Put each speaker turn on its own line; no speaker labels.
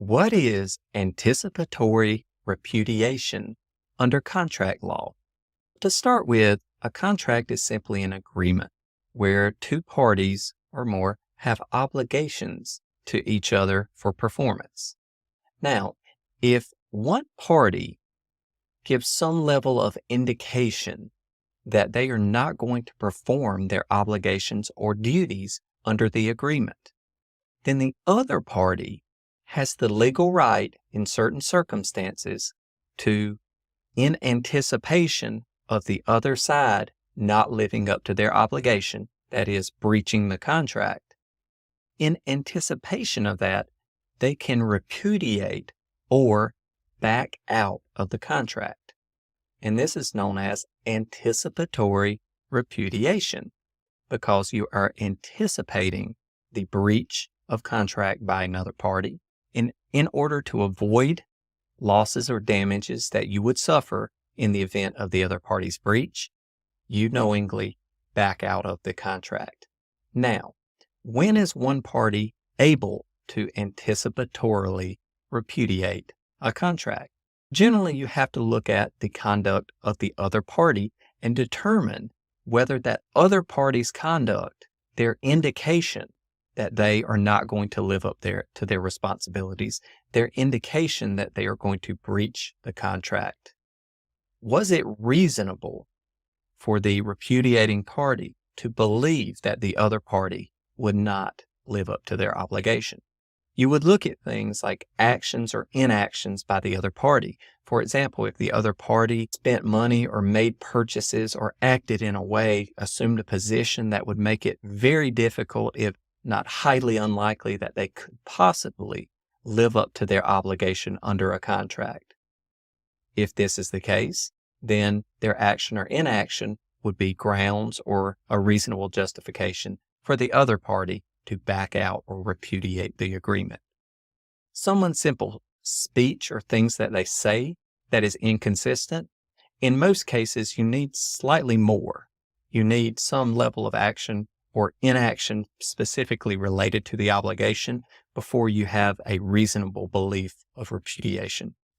What is anticipatory repudiation under contract law? To start with, a contract is simply an agreement where two parties or more have obligations to each other for performance. Now, if one party gives some level of indication that they are not going to perform their obligations or duties under the agreement, then the other party has the legal right in certain circumstances to, in anticipation of the other side not living up to their obligation, that is, breaching the contract, in anticipation of that, they can repudiate or back out of the contract. And this is known as anticipatory repudiation because you are anticipating the breach of contract by another party in order to avoid losses or damages that you would suffer in the event of the other party's breach. You knowingly back out of the contract. Now, when is one party able to anticipatorily repudiate a contract? Generally, you have to look at the conduct of the other party and determine whether that other party's conduct, their indication that they are not going to live up to their responsibilities, their indication that they are going to breach the contract. Was it reasonable for the repudiating party to believe that the other party would not live up to their obligation? You would look at things like actions or inactions by the other party. For example, if the other party spent money or made purchases or acted in a way, assumed a position that would make it very difficult, if not highly unlikely, that they could possibly live up to their obligation under a contract. If this is the case, then their action or inaction would be grounds or a reasonable justification for the other party to back out or repudiate the agreement. Someone's simple speech or things that they say that is inconsistent, in most cases you need slightly more. You need some level of action or inaction specifically related to the obligation before you have a reasonable belief of repudiation.